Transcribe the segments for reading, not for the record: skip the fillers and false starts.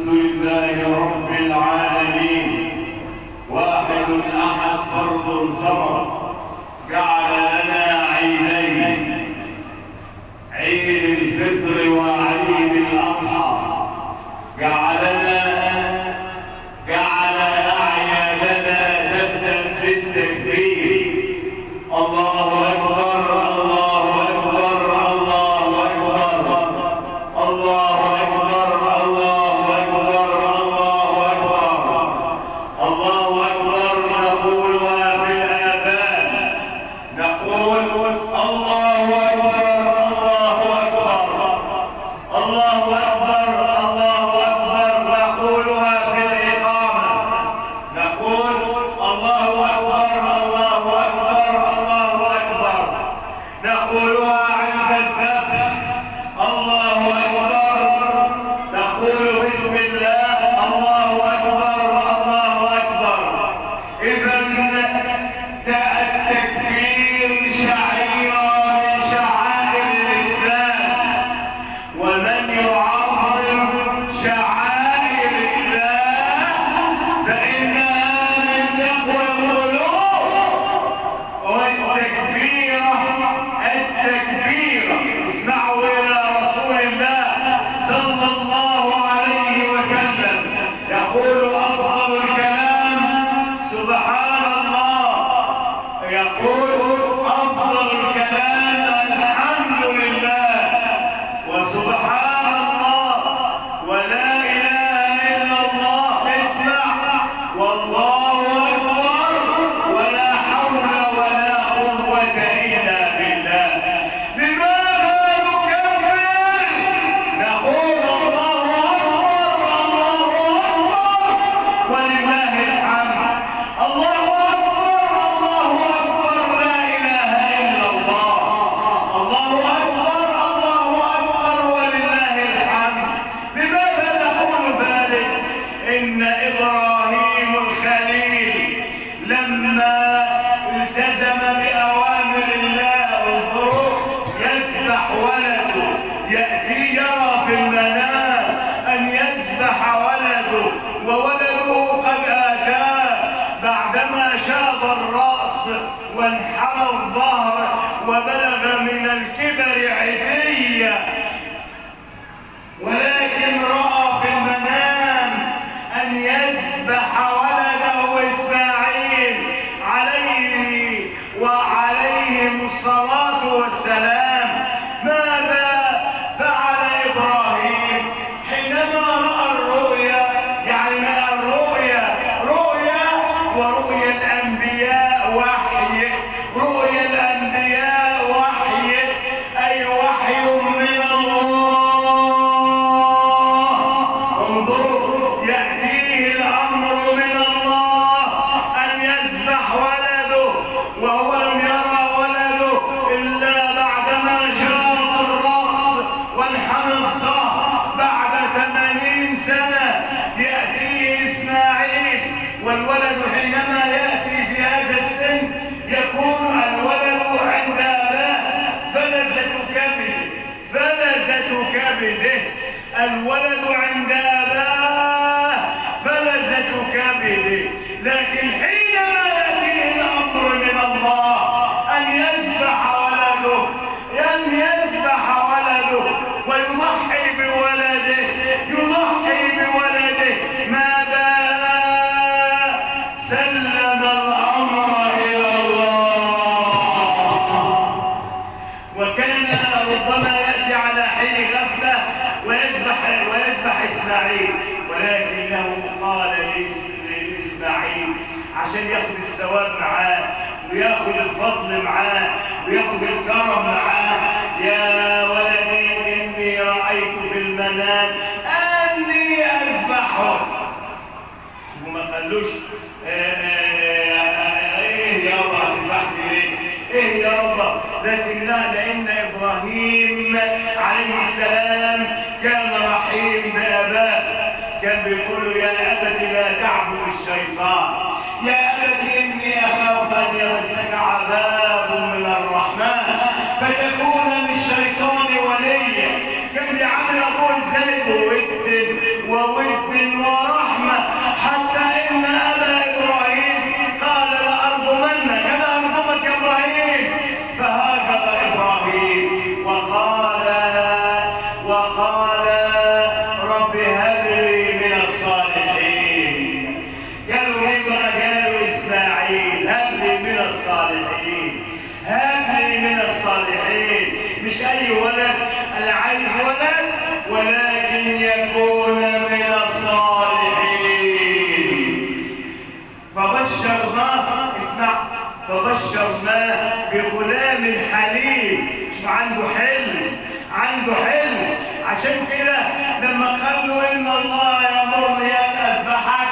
الحمد لله رب العالمين، واحد أحد فرد صمد، جعل لنا عيدين، عيد الفطر وعيد الأضحى. جعل أعيادنا تبدأ بالتكبير: الله أكبر الله أكبر الله أكبر الله أكبر الله أكبر الله أكبر الله أكبر. نقولها في الآذان، نقول الله أكبر الله أكبر الله أكبر الله أكبر. نقولها في الإقامة، نقول الله أكبر الله أكبر الله أكبر. نقولها عند الذبح: الله أكبر. نقول بسم الله: الله أكبر الله أكبر. إذا التكبير شعيرة من شعائر الإسلام، ومن يعظم شعائر الله فإنها من تقوى القلوب. التكبيرة اسمعوا إلى رسول الله صلى الله عليه وسلم يقول: أفضل الكلام سبحان الله. يقول: أفضل الكلام الحمد لله وسبحان الله ولا إله إلا الله. اسمع: والله أكبر ولا حول ولا قوة إلا بالله. لماذا نكبر؟ نقول: الله أكبر الله أكبر ولله الحمد. الله أكبر الله أكبر لا إله إلا الله. الله أكبر الله أكبر ولله الحمد. لماذا نقول ذلك؟ إن إبراهيم الخليل لما التزم بأوامر الله، انظروا، يسبح ولده، يأتي يرى في المنام أن يسبح ولده، وولده قد آتاه بعدما شاب الرأس وانحنى الظهر وبلغ من الكبر عتيا، ولكن رأى في المنام أن يسبح ولده إسماعيل عليه وعليهم الصلاة والسلام. ماذا فعل إبراهيم حينما رأى الرؤيا؟ يعني الرؤيا رؤيا، ورؤيا الأنبياء وحي. رؤيا الأنبياء وحي، أي وحي من الله. انظروا، يأتيه الأمر من الله أن يسبح ولده، وهو لم يرى ولده إلا بعدما شاب الرأس وانحنى الظهر بعد 80 سنة. يأتيه إسماعيل، والولد حينما يأتي في هذا السن يكون الولد عند أباه فلذة كبده. الولد عند أباه فلذة كبده. لكن حينما يأتيه الأمر من الله أن يسبح ولده، ويضحي بولده، ماذا؟ سلم الأمر إلى الله. وكان ربما يأتي على حين غفلة ويسبح إسماعيل، ولكنه قال لإسماعيل عشان ياخد الثواب معاه وياخد الفضل معاه وياخد الكرم معاه: يا ولدي إني رأيت في المنام أني أذبحك. شوفوا، ما قالوش إيه يا رب هتذبحني ليه؟ إيه يا رب؟ لأن إبراهيم عليه السلام كان رحيم بأباه. كان بيقول له: يا أبت لا تعبد الشيطان، يا أبت إني أخاف أن يمسك عذاب من الرحمن فتكون للشيطان وليا. كان بيعامل أبوه إزاي؟ بود الصالحين، مش أي ولد، أنا عايز ولد ولكن يكون من الصالحين. فبشرناه، اسمع، فبشرناه بغلام حليم. شوف عنده حلم، عنده حلم. عشان كده لما قالوا إن الله يأمرني أن أذبحك،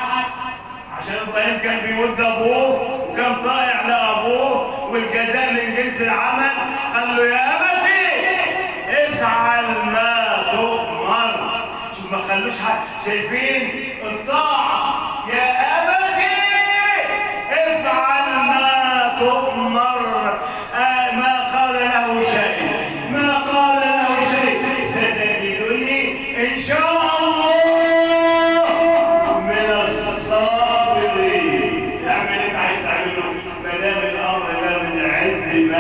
عشان إبراهيم كان بيود أبوه وكان طائع لأبوه والجزاء من جنس العمل، قال له يا أبتي افعل ما تؤمر. شوف ما خلوش حد، شايفين الطاعة؟ يا أبتي افعل ما تؤمر. ما قال له شيء، ما قال له شيء. ستجدني إن شاء الله من الصابرين. اعمل اللي انت عايز تعمله ما دام الامر ده من عند من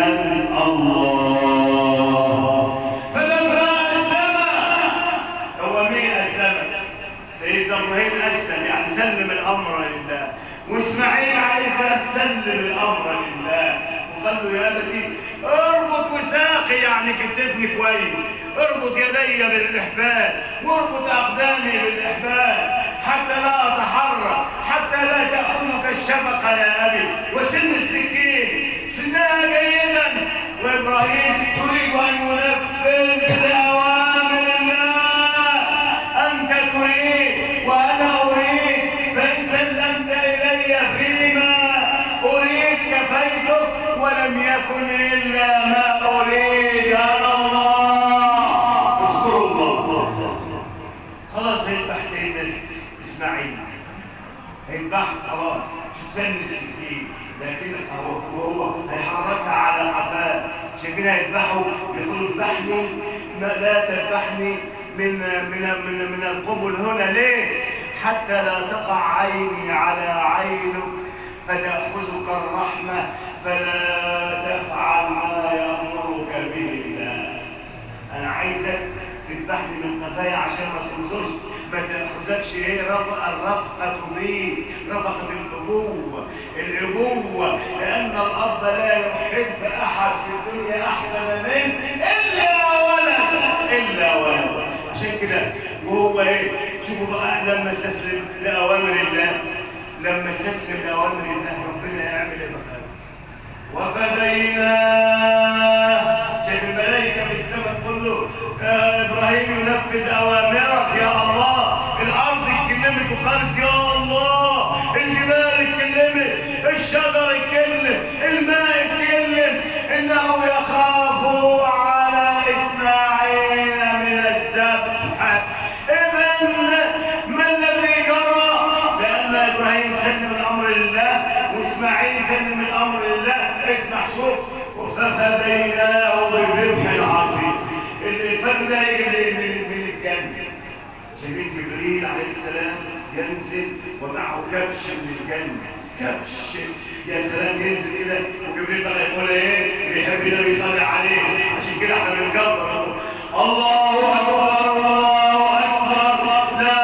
الله. فلما اسلم، هو مين اسلم؟ سيدنا ابراهيم اسلم، يعني سلم الامر لله، واسماعيل عليه السلام سلم الامر لله، وقال له يا ابتي اربط وساقي، يعني كتفني كويس، اربط يدي بالاحبال واربط اقدامي بالاحبال حتى لا اتحرك، حتى لا تاخذك الشفقه يا ابي، وسن السكين سنها جيدا. وابراهيم تريد ان ينفذ اوامر الله، انت تريد وانا اريد، فان سلمت الي فيما اريد كفيتك، ولم يكن الا ما اريد انا الله. اذكروا الله. خلاص هيذبح سيدنا اسماعيل، هيذبح خلاص، شوف سن السكين، لكن هو هيحركها على قفاه. شايفين هيذبحوا، يقولوا اذبحني، لا تذبحني من القبل هنا. ليه؟ حتى لا تقع عيني على عينك فتأخذك الرحمة فلا تفعل ما يأمرك به الله. أنا عايزك تذبحني من قفايا عشان ما تنظرش، ما تأخذكش ايه الرفقة بي، رفقة الأبوة، لأن الأب لا يحب أحد في الدنيا أحسن منه إلا ولد. عشان كده وهو ايه، شوفوا بقى لما استسلم لأوامر الله، لما استسلم لأوامر الله ربنا يعمل ايه بقى؟ وفديناه. شايف الملائكة في السماء تقول له إبراهيم ينفذ أوامرك يا الله. الأرض اتكلمت وقالت يا الله، الجبال اتكلمت، الشجر اتكلم، الماء اتكلم، إنه يخاف على إسماعيل من الذبح. إذن ما الذي جرى؟ لأن إبراهيم سلم الأمر لله وإسماعيل سلم الأمر لله. اسمع شوف، ففديناه بذبح عظيم. الفرق ده من الجنة. شايفين جبريل عليه السلام ينزل ومعه كبش من الجنة، كبش يا سلام، ينزل كده وجبريل بقى يقول ايه؟ بيحب النبي يصلي عليه. عشان كده احنا بنكبر الله اكبر الله اكبر لا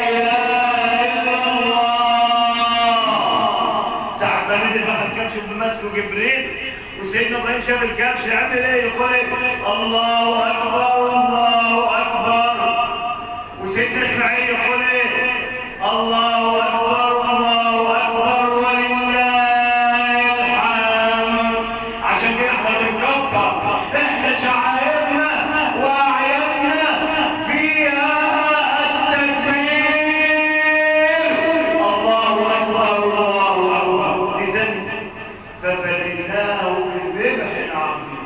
اله الا الله. ساعة ما نزل بقى الكبش بمسكه جبريل، وسيدنا ابراهيم شاف الكبش يعمل ايه؟ يقول ايه؟ الله اكبر الله اكبر. وسيدنا اسماعيل يقول ايه؟ الله اكبر الله اكبر ولله الحمد. عشان كده احنا بنكبر، احنا شعائرنا واعيادنا فيها التكبير، الله اكبر الله اكبر. اذا ففديناه بذبح عظيم.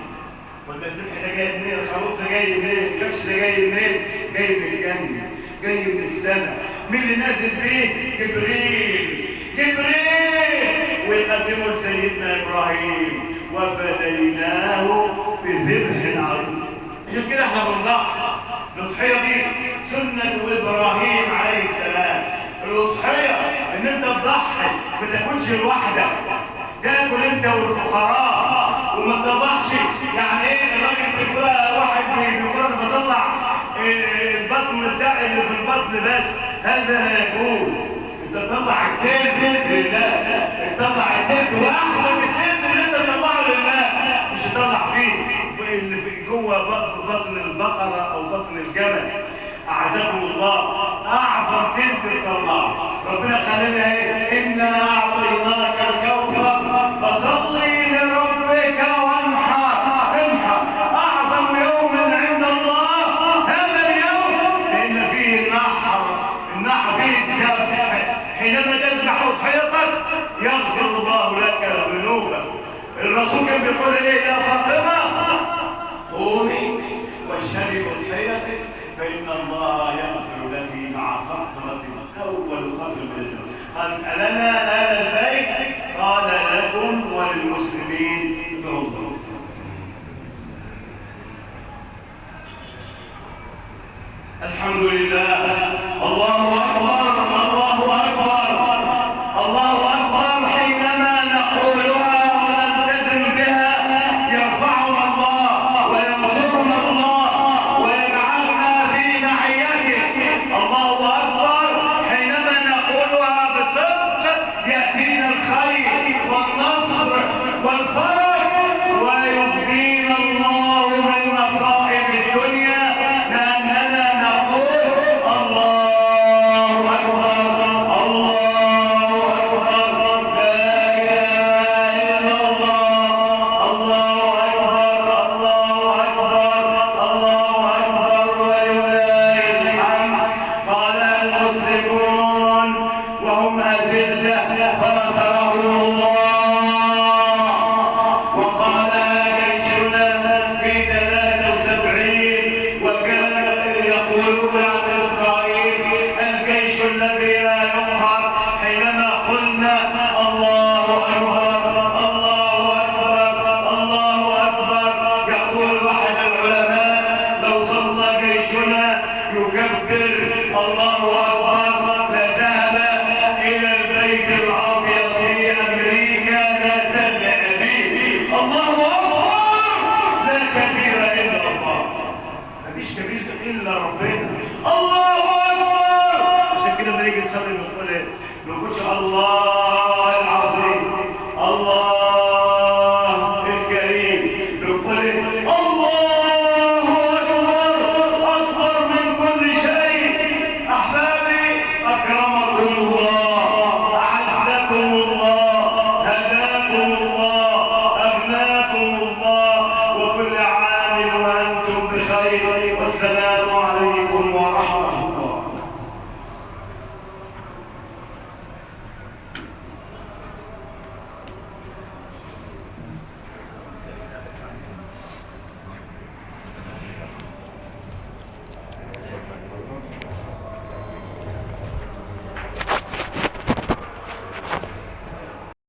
ولا الذبح ده جاي منين؟ الخروف ده جاي منين؟ الكبش ده جاي منين؟ جاي من الجنة، جاي من السماء. مين اللي نازل بيه؟ جبريل ويقدمه لسيدنا ابراهيم. وفديناه بذبح عظيم. عشان كده احنا بنضحي. الأضحية دي سنة إبراهيم عليه السلام. الأضحية إن أنت تضحي، ما تاكلش لوحدك، تاكل أنت والفقراء وما تضحش. يعني إيه الراجل بيقول واحد بيقول أنا بطلع البطن بتاعي اللي في البطن بس، هذا لا يجوز. أنت تطلع التلت لله، تطلع التلت وأحسن التلت اللي أنت تطلعه لله، مش تطلع لنا إنا أعطيناك الكوثر فصل لربك وانحر. أعظم يوم عند الله هذا اليوم، لأن فيه النحر فيه الذبح. حينما تذبح أضحيتك يغفر الله لك ذنوبك. الرسول كان بيقول إيه يا فاطمة؟ قومي واشهدي أضحيتك فإن الله يغفر لك مع قطرة أول قطر من الذنوب. قال ألنا آل البيت؟ قال لكم وللمسلمين ادعوا. الحمد لله. الله أكبر الله أكبر الله أكبر. حينما نقولها ونلتزم بها يرفعنا الله وينصرنا الله ويجعلنا في معيته. الله أكبر. حينما نقولها بصدق يأتينا الخير والنصر والفرج ويفدينا الله من مصائب الدنيا، لأننا نقول الله أكبر الله أكبر لا إله إلا الله. الله أكبر الله أكبر الله أكبر ولله الحمد. قال المسلمون وهم أذلة فنصرهم الله. وقال جيشنا في 73 وكان يقولون عن إسرائيل الجيش الذي لا يقهر. حينما قلنا الله أكبر الله أكبر الله أكبر، يقول أحد العلماء لو ظل جيشنا يكبر الله أكبر لذهب إلى البيت الأبيض في أمريكا ذات الأبيب. الله أكبر. لا كبير إلا الله. مفيش كبير إلا ربنا. الله أكبر. عشان كده لما نيجي نصلي بنقول إيه؟ ما نقولش الله